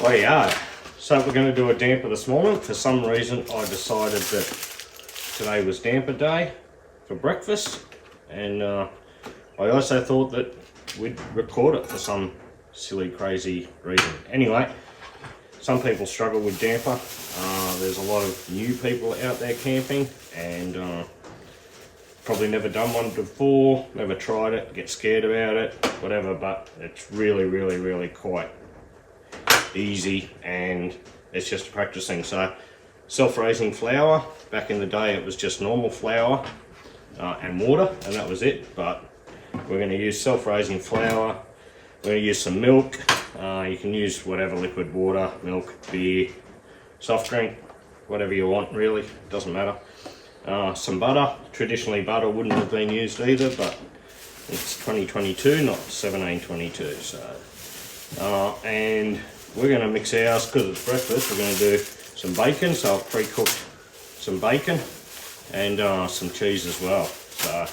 Oh yeah, so we're going to do a damper this morning. For some reason I decided that today was damper day for breakfast, and I also thought that we'd record it for some silly crazy reason. Anyway, some people struggle with damper. There's a lot of new people out there camping and probably never done one before, never tried it, get scared about it, whatever, but it's really quite easy, and it's just a practice thing. So self-raising flour, back in the day it was just normal flour and water, and that was it, but we're going to use self-raising flour. We're going to use some milk. You can use whatever liquid, water, milk, beer, soft drink, whatever you want really, doesn't matter. Some butter. Traditionally butter wouldn't have been used either, but it's 2022, not 1722. So and we're going to mix ours because it's breakfast. We're going to do some bacon, so I've pre-cooked some bacon and some cheese as well. So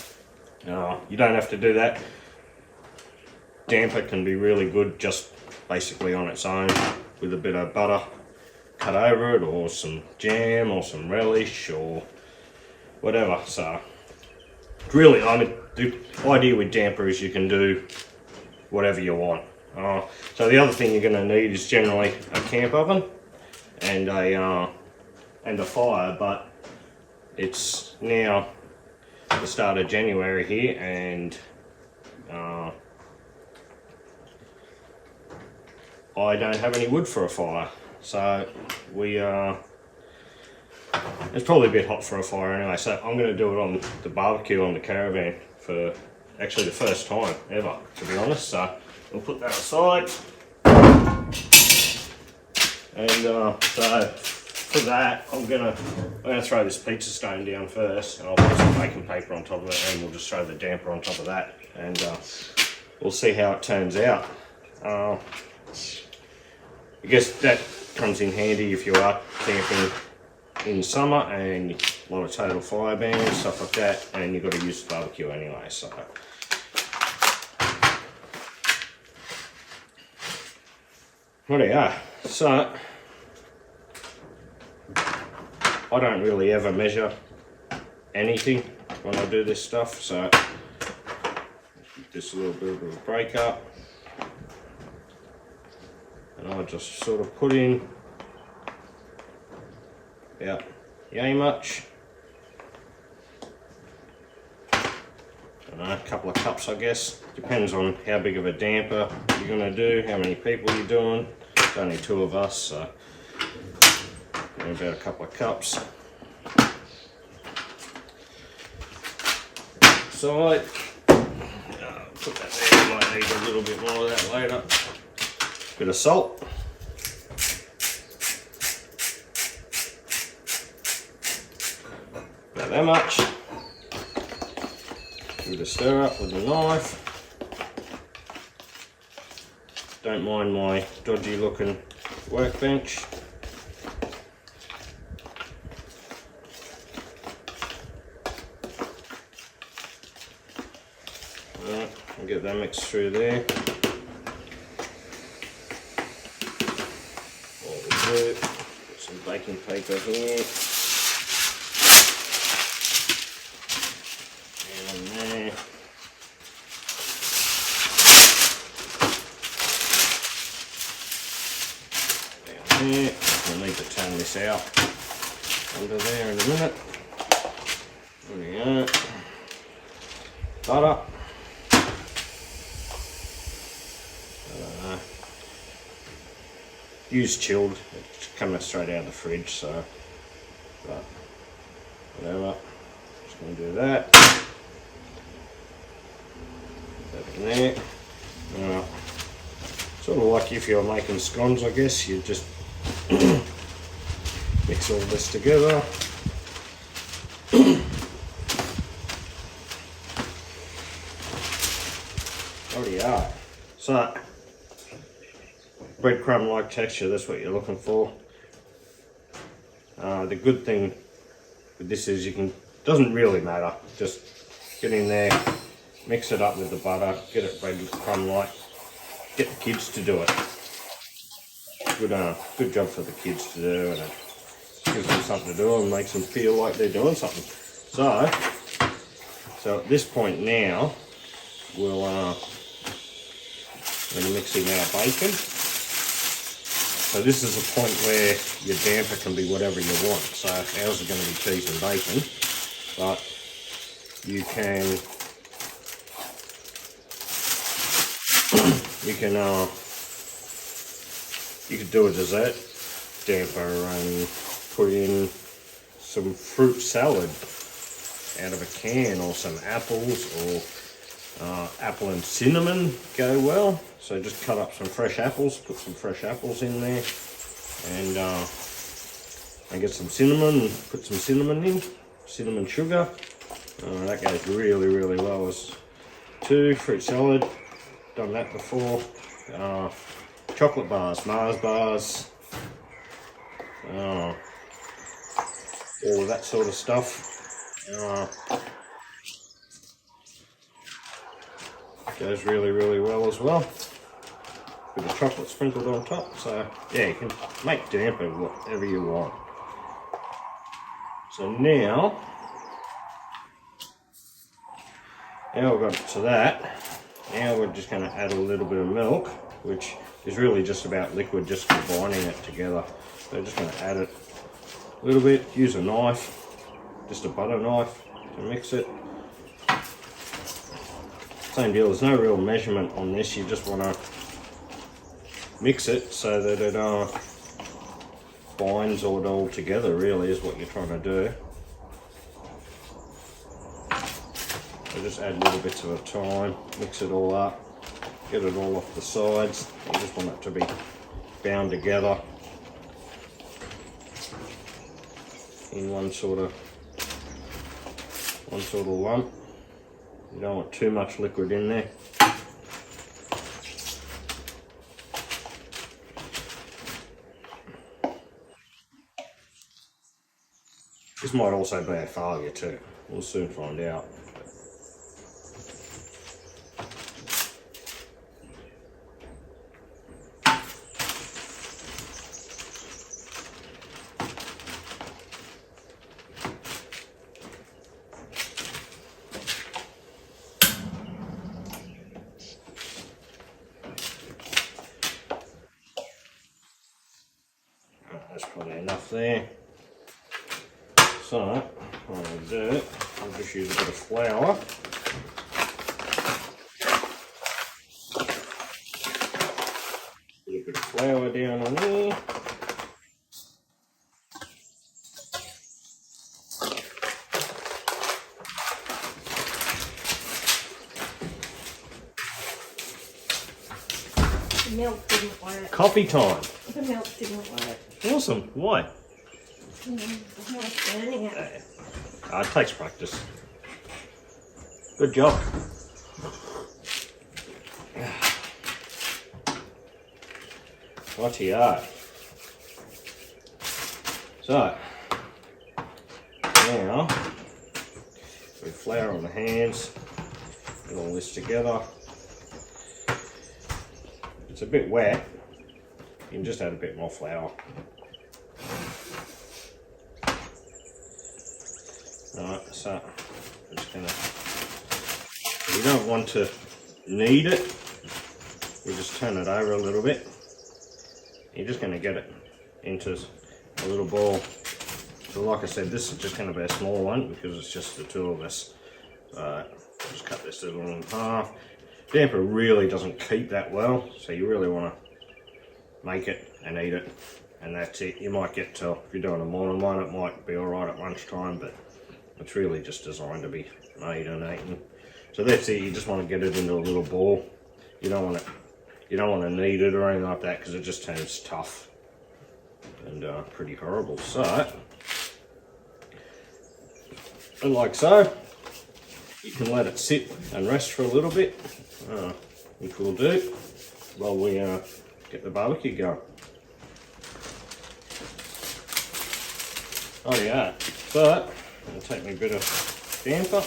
you don't have to do that. Damper can be really good just basically on its own with a bit of butter cut over it, or some jam or some relish or whatever. So really, the idea with damper is you can do whatever you want. So the other thing you're going to need is generally a camp oven and a fire, but it's now the start of January here, and I don't have any wood for a fire, so it's probably a bit hot for a fire anyway, so I'm going to do it on the barbecue on the caravan for actually the first time ever, to be honest. So we'll put that aside, and so for that I'm gonna throw this pizza stone down first, and I'll put some baking paper on top of it, and we'll just throw the damper on top of that, and we'll see how it turns out. I guess that comes in handy if you are camping in summer and a lot of total fire bans, stuff like that, and you've got to use the barbecue anyway. So there you are. So I don't really ever measure anything when I do this stuff, so just a little bit of a break up, and I just sort of put in about yay much. I don't know, a couple of cups I guess, depends on how big of a damper you're going to do, how many people you're doing. It's only 2 of us, so about a couple of cups. So I put that there, might need a little bit more of that later. Bit of salt. About that much. Give it a stir up with a knife. Don't mind my dodgy looking workbench. I'll get that mixed through there. What we do, put some baking paper here. And there. Down there. We'll need to turn this out under there in a minute. There we go. Butter. Use chilled, it's coming straight out of the fridge, so but whatever. Just going to do that. Put that in there. Sort of like if you're making scones, I guess you just mix all this together. There you are. So breadcrumb like texture, that's what you're looking for. The good thing with this is doesn't really matter, just get in there, mix it up with the butter, get it breadcrumb like, get the kids to do it. good job for the kids to do, and it gives them something to do and makes them feel like they're doing something. So at this point now, we'll we're going to mix in our bacon. So this is a point where your damper can be whatever you want. So ours are going to be cheese and bacon, but you can do a dessert damper and put in some fruit salad out of a can, or some apples, or apple and cinnamon go well. So just cut up some fresh apples, put some fresh apples in there, and get some cinnamon, and put some cinnamon in, cinnamon sugar. That goes really, really well as too. Fruit salad, done that before. Chocolate bars, Mars bars, all of that sort of stuff. Goes really, really well as well. Bit of chocolate sprinkled on top. So yeah, you can make damper whatever you want. So now we've got to that. Now we're just going to add a little bit of milk, which is really just about liquid, just combining it together. So just going to add it a little bit. Use a knife, just a butter knife, to mix it. Same deal, there's no real measurement on this, you just want to mix it so that it binds it all together, really, is what you're trying to do. So just add little bits at a time, mix it all up, get it all off the sides. You just want it to be bound together in one sort of lump. You don't want too much liquid in there. This might also be a failure too. We'll soon find out. That's probably enough there. So, what I'll do, I'll just use a bit of flour. Put a bit of flour down on there. The milk didn't work. Coffee time. The milk didn't work. Awesome. Why? The milk's burning it. It takes practice. Good job. Righty-o. So, now, with flour on the hands, get all this together. It's a bit wet. You can just add a bit more flour. Alright, so I'm just gonna, you don't want to knead it, you just turn it over a little bit. You're just gonna get it into a little ball. So like I said, this is just gonna be a small one because it's just the two of us. Just cut this little in half. Damper really doesn't keep that well, so you really want to make it and eat it, and that's it. You might get to, if you're doing a morning one, it might be alright at lunchtime, but it's really just designed to be made and eaten. So that's it. You just want to get it into a little ball. You don't want to knead it or anything like that, because it just turns tough and pretty horrible. So, and like so, you can let it sit and rest for a little bit, which we'll do while we get the barbecue going. Oh yeah, so I'll take me a bit of damper.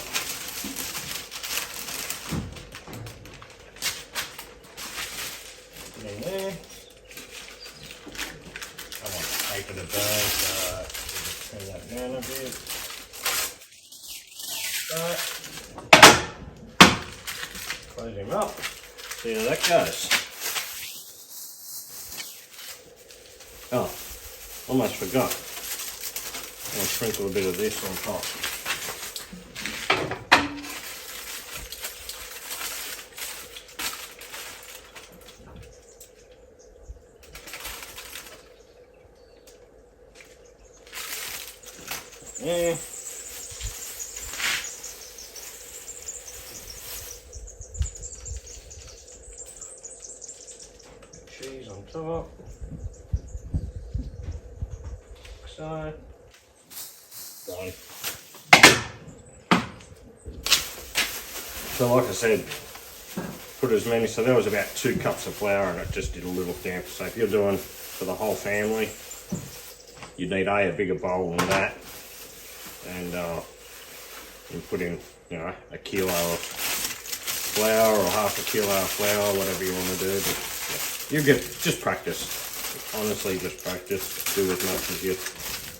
Put in there. bit. Right. Close him up. See how that goes. Oh, almost forgot. I'll sprinkle a bit of this on top. Yeah. Cheese on top. So. Done. So like I said, put as many, so there was about 2 cups of flour and it just did a little damper. So if you're doing for the whole family, you need a bigger bowl than that. And you put in, you know, a kilo of flour or half a kilo of flour, whatever you want to do. But yeah, you get, just practice. Honestly, just practice. Do as much as you,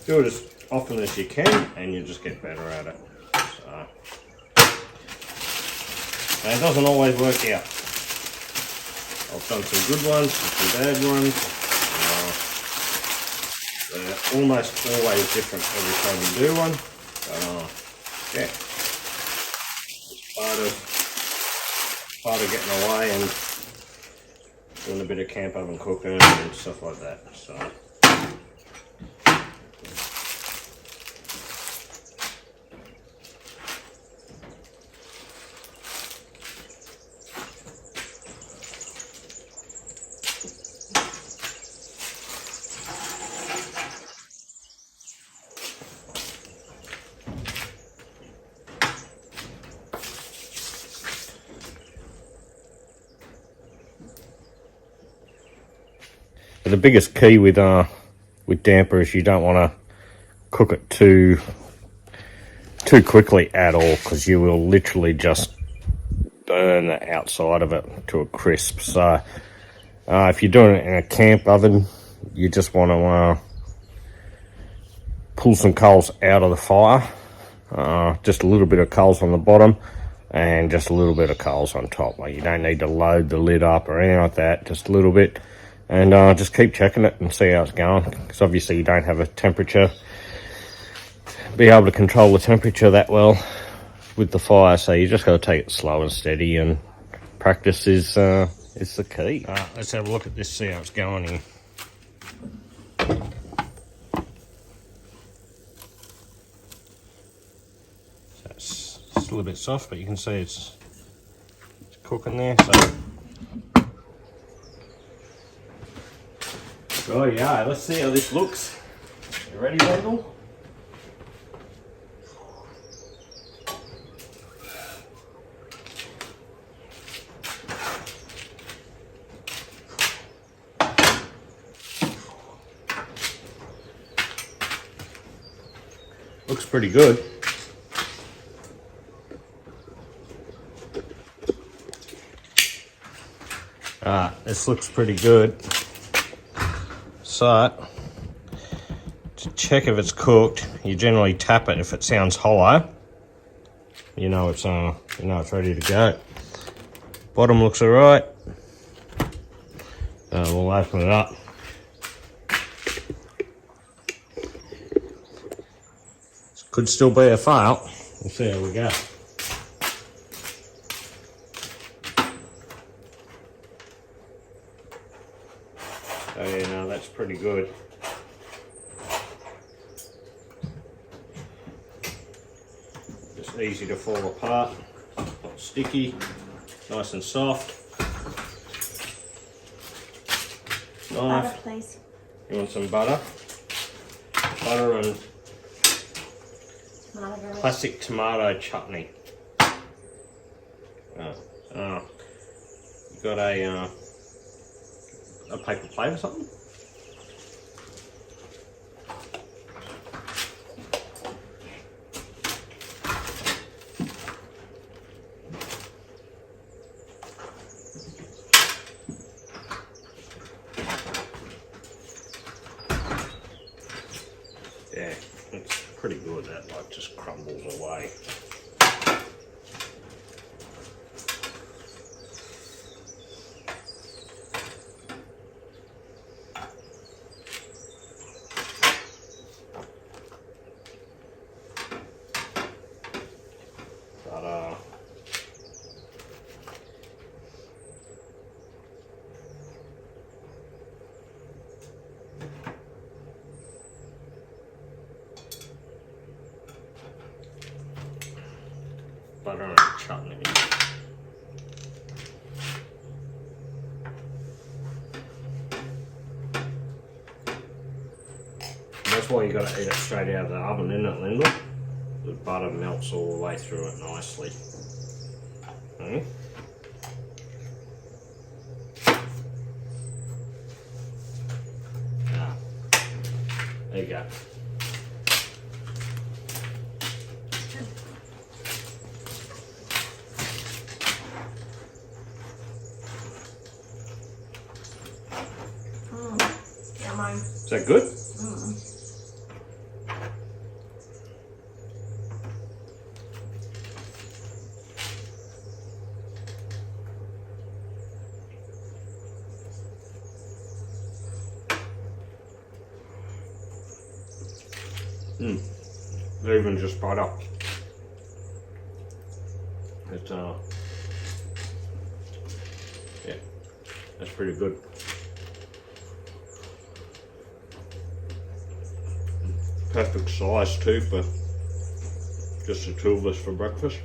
do it as often as you can, and you just get better at it. So, and it doesn't always work out. I've done some good ones, some bad ones. They're almost always different every time you do one. Yeah, it's part of getting away and doing a bit of camp oven cooking and stuff like that. So. The biggest key with damper is you don't want to cook it too quickly at all, because you will literally just burn the outside of it to a crisp. So if you're doing it in a camp oven, you just want to pull some coals out of the fire, just a little bit of coals on the bottom and just a little bit of coals on top. Like, you don't need to load the lid up or anything like that, just a little bit. And just keep checking it and see how it's going, because obviously you don't have a temperature, be able to control the temperature that well with the fire, so you just got to take it slow and steady, and practice is the key. Let's have a look at this, see how it's going here. So it's a little bit soft, but you can see it's cooking there. So. Oh yeah, let's see how this looks. You ready, Wendell? Looks pretty good. This looks pretty good. So, to check if it's cooked, you generally tap it if it sounds hollow. You know it's ready to go. Bottom looks alright. We'll open it up. Could still be a fail. We'll see how we go. Oh yeah, no, that's pretty good. Just easy to fall apart, not sticky, nice and soft. Knife. Butter, please. You want some butter? Butter and classic tomato chutney. You got a paper plate or something? Yeah, it's pretty good. that like just crumbles away. But butter and chutney. That's why you got to eat it straight out of the oven, isn't it, Linda? The butter melts all the way through it nicely. Hmm? Ah, there you go. Yummo. Is that good? Even just butter. It's yeah, that's pretty good. Perfect size too for just the two of us for breakfast.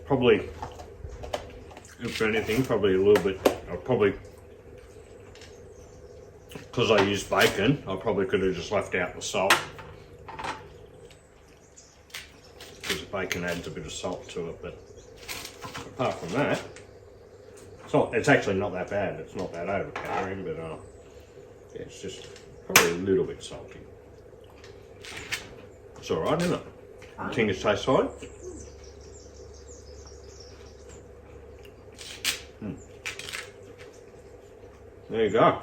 Probably, if anything, probably a little bit, because I used bacon, I probably could have just left out the salt. Because the bacon adds a bit of salt to it, but apart from that, it's actually not that bad. It's not that overpowering, but yeah, it's just probably a little bit salty. It's alright, isn't it? You think it tastes fine? There you go.